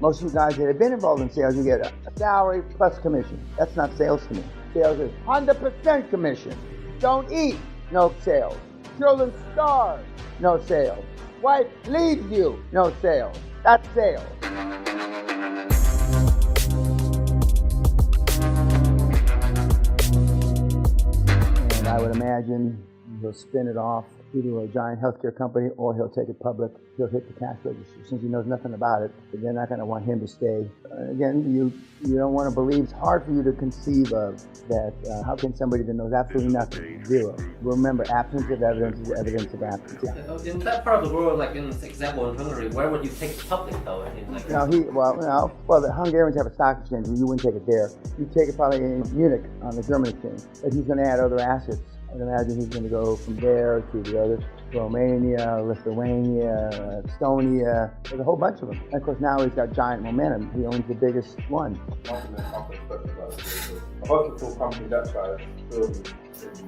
Most of you guys that have been involved in sales, you get a salary plus commission. That's not sales to me. Sales is 100% commission. Don't eat, no sales. Children starve, no sales. Wife leaves you, no sales. That's sales. And I would imagine he'll spin it off either a giant healthcare company or he'll take it public. He'll hit the cash register since he knows nothing about it. But they're not going to want him to stay. Again, you don't want to believe. It's hard for you to conceive of that. How can somebody that knows absolutely nothing, zero? Remember, absence of evidence is evidence of absence. Yeah. In that part of the world, like in this example in Hungary, where would you take it public though? Like, Well, the Hungarians have a stock exchange. You wouldn't take it there. You take it probably in Munich on the German exchange. But he's going to add other assets. I'd imagine he's going to go from there to the other, Romania, Lithuania, Estonia. There's a whole bunch of them. And of course, now he's got giant momentum. He owns the biggest one. A hospital company that size building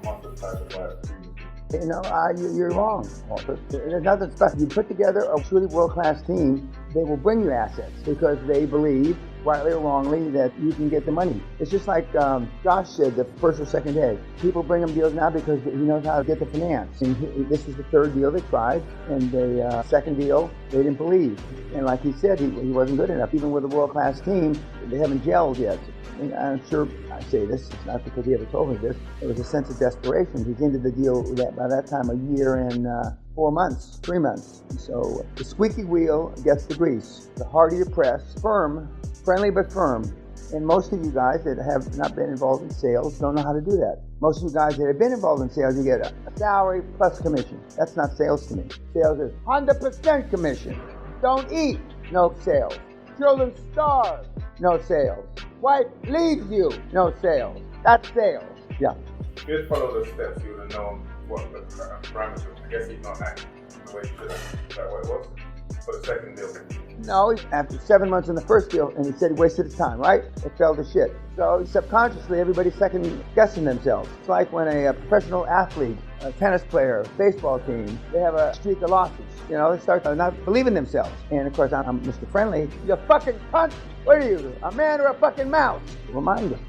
massive size of life. You're wrong, Walter. There's nothing special. You put together a truly world-class team, they will bring you assets because they believe, rightly or wrongly, that you can get the money. It's just like Josh said the first or second day. People bring him deals now because he knows how to get the finance. And this is the third deal they tried, and the second deal they didn't believe. And like he said, he wasn't good enough. Even with a world-class team, they haven't gelled yet. And I'm sure I say this, it's not because he ever told me this, it was a sense of desperation. He's into the deal by that time a year and 4 months, 3 months. So the squeaky wheel gets the grease. The harder you press, firm, friendly but firm. And most of you guys that have not been involved in sales don't know how to do that. Most of you guys that have been involved in sales, you get a salary plus commission. That's not sales to me. Sales is 100% commission. Don't eat, no sales. Children starve, no sales. Wife leaves you, no sales. That's sales. Yeah. If you had followed the steps, you would have known what the parameters. I guess he's not acting the way he should have. Is that what it was? For the second deal? No, after 7 months in the first deal, and he said he wasted his time, right? It fell to shit. So subconsciously, everybody's second guessing themselves. It's like when a professional athlete, a tennis player, baseball team, they have a streak of losses. You know, they start not believing themselves. And of course, I'm Mr. Friendly. You fucking cunt! What are you, a man or a fucking mouse? Remind him.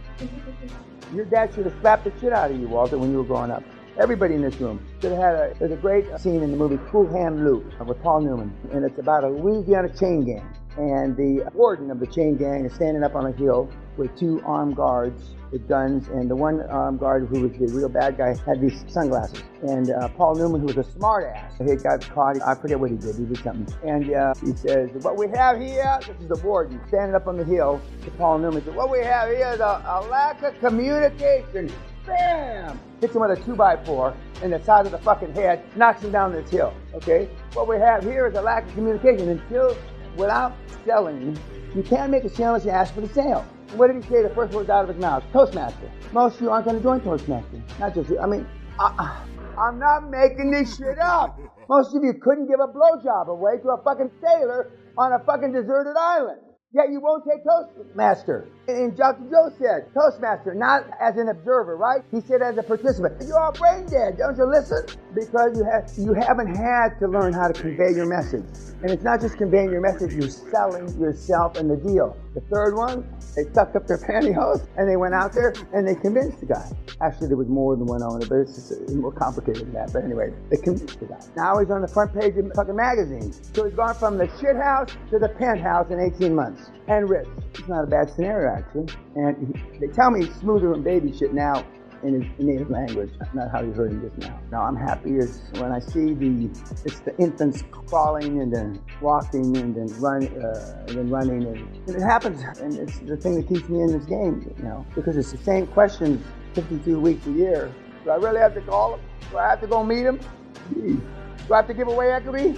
Your dad should have slapped the shit out of you, Walter, when you were growing up. Everybody in this room should have had there's a great scene in the movie Cool Hand Luke with Paul Newman, and it's about a Louisiana chain gang. And the warden of the chain gang is standing up on a hill with two armed guards with guns, and the one armed guard who was the real bad guy had these sunglasses. And Paul Newman, who was a smart ass, he got caught, I forget what he did something. And he says, what we have here, this is the warden, standing up on the hill to Paul Newman, says, what we have here is a lack of communication. Bam! Hits him with a 2x4 in the side of the fucking head, knocks him down this hill, okay? What we have here is a lack of communication. Without selling, you can't make a sale unless you ask for the sale. What did he say the first words out of his mouth? Toastmaster. Most of you aren't going to join Toastmaster. Not just you. I mean, I'm not making this shit up. Most of you couldn't give a blowjob away to a fucking sailor on a fucking deserted island. Yet you won't take Toastmaster. And Dr. Joe said, Toastmaster, not as an observer, right? He said as a participant. You're all brain dead, don't you listen? Because you haven't had to learn how to convey your message. And it's not just conveying your message, you're selling yourself and the deal. The third one, they tucked up their pantyhose and they went out there and they convinced the guy. Actually, there was more than one owner, but it's more complicated than that. But anyway, they convinced the guy. Now he's on the front page of fucking magazines. So he's gone from the shit house to the penthouse in 18 months. And rich. It's not a bad scenario, actually. And they tell me he's smoother than baby shit now in his native language, not how you heard him just now. Now I'm happy is when I see it's the infants crawling and then walking and then running and it happens, and it's the thing that keeps me in this game, you know, because it's the same questions 52 weeks a year. Do I really have to call him? Do I have to go meet him? Do I have to give away equity?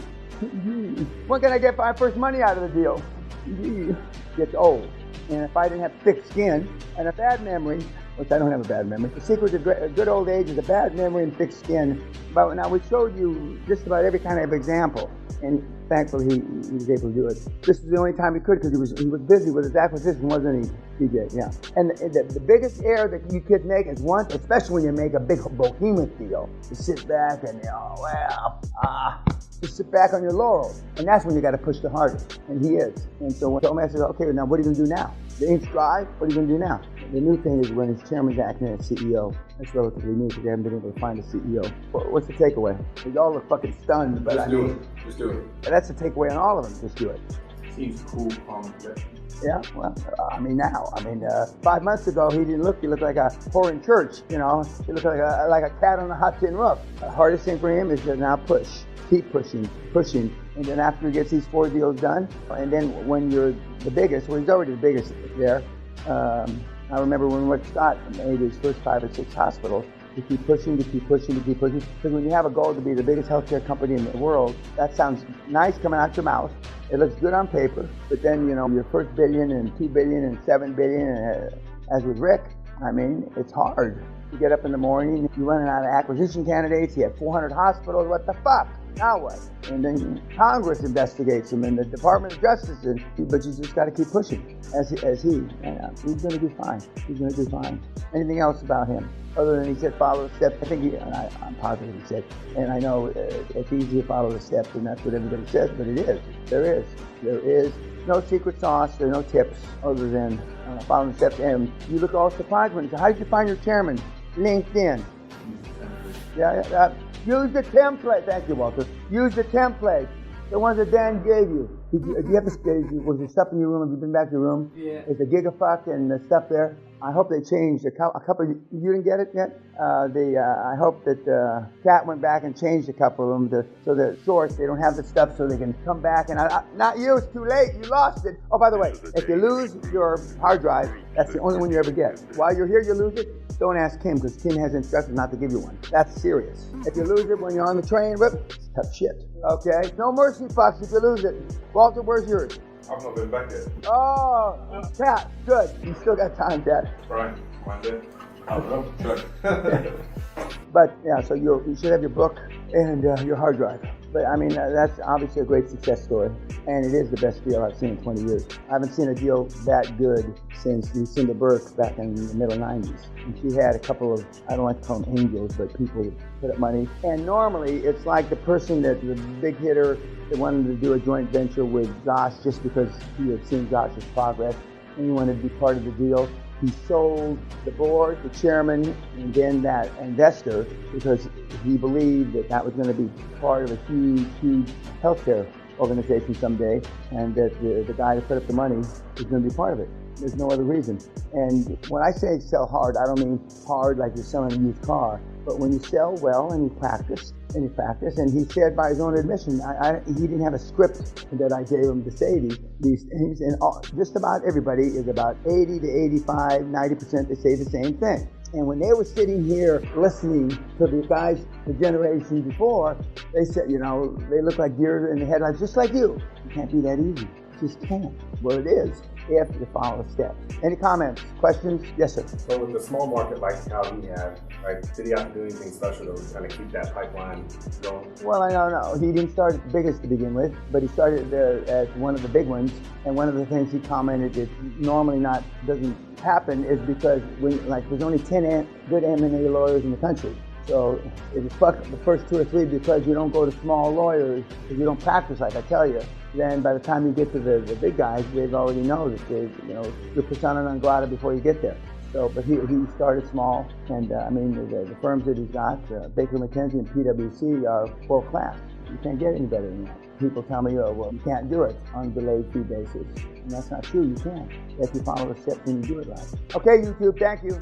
When can I get my first money out of the deal? Gets old. And if I didn't have thick skin and a bad memory, which I don't have a bad memory, the secret to good old age is a bad memory and thick skin. But now we showed you just about every kind of example. And thankfully, he was able to do it. This was the only time he could because he was busy with his acquisition, wasn't he, DJ? Yeah. And the biggest error that you kids make is once, especially when you make a big behemoth deal, you sit back and, just sit back on your laurels. And that's when you got to push the hardest. And he is. And so when Thomas says, okay, now what are you going to do now? The ink's dry, what are you going to do now? The new thing is when his chairman's acting as CEO. That's relatively new because they haven't been able to find a CEO. What's the takeaway? Y'all are fucking stunned, but Just do it. Just do it. That's the takeaway on all of them. Just do it. Seems cool, calm, Yeah, well, now. 5 months ago, he looked like a whore in church, you know. He looked like a cat on a hot tin roof. The hardest thing for him is to now push. Keep pushing. And then after he gets these 4 deals done, and then when you're the biggest, well, he's already the biggest there. I remember when Rick Scott made his first 5 or 6 hospitals, to keep pushing. Because when you have a goal to be the biggest healthcare company in the world, that sounds nice coming out your mouth. It looks good on paper, but then, you know, your first billion and 2 billion and 7 billion, as with Rick, it's hard. You get up in the morning, you're running out of acquisition candidates, you have 400 hospitals, what the fuck? Now what? And then Congress investigates him and the Department of Justice, but you just got to keep pushing, as he, he's going to do fine. He's going to do fine. Anything else about him? Other than he said follow the steps, I think I'm positive he said, and I know it's easy to follow the steps, and that's what everybody says, but it is. There is no secret sauce, there are no tips other than following the steps. And you look all surprised when you say, how did you find your chairman? LinkedIn. Yeah. Use the template. Thank you, Walter. Use the template. The ones that Dan gave you. Do you have was there stuff in your room? Have you been back to your room? Yeah. Is the gigafuck and the stuff there? I hope they changed a couple. You didn't get it yet? I hope that Kat went back and changed a couple of them so the source, they don't have the stuff so they can come back. And not you, it's too late. You lost it. Oh, by the way, if you lose your hard drive, that's the only one you ever get. While you're here, you lose it. Don't ask Kim because Kim has instructions not to give you one. That's serious. If you lose it when you're on the train, it's tough shit. Okay? No mercy fucks if you lose it. Walter, where's yours? I've not been back yet. Oh, Kat, good. You still got time, Kat. Brian, Monday. I don't know. Sure. But yeah, so you should have your book and your hard drive. But that's obviously a great success story, and it is the best deal I've seen in 20 years. I haven't seen a deal that good since Lucinda Burke back in the middle 90s. And she had a couple of, I don't like to call them angels, but people who put up money. And normally it's like the person that the big hitter that wanted to do a joint venture with Josh just because he had seen Josh's progress and he wanted to be part of the deal. He sold the board, the chairman, and then that investor because he believed that was going to be part of a huge healthcare organization someday, and that the guy that put up the money was going to be part of it. There's no other reason. And when I say sell hard, I don't mean hard like you're selling a used car, but when you sell well and you practice, and he said by his own admission, he didn't have a script that I gave him to say these things, and just about everybody is about 80 to 85, 90%, they say the same thing. And when they were sitting here listening to the guys, the generation before, they said, they look like deer in the headlights, just like you. It can't be that easy. It just can't. Well, it is if you follow the steps. Any comments, questions? Yes, sir. So with the small market like how he had, did he have to do anything special to kind of keep that pipeline going? Well, I don't know. He didn't start at the biggest to begin with, but he started as one of the big ones. And one of the things he commented that normally doesn't happen is because there's only 10 good M&A lawyers in the country. So if you fuck the first 2 or 3 because you don't go to small lawyers, because you don't practice like I tell you, then by the time you get to the big guys, they already know that you're persona non grata before you get there. So, but he started small, and the firms that he's got, Baker McKenzie and PwC, are world class. You can't get any better than that. People tell me, you can't do it on a delayed fee basis. And that's not true, you can. If you follow the steps and you do it right. Okay, YouTube, thank you.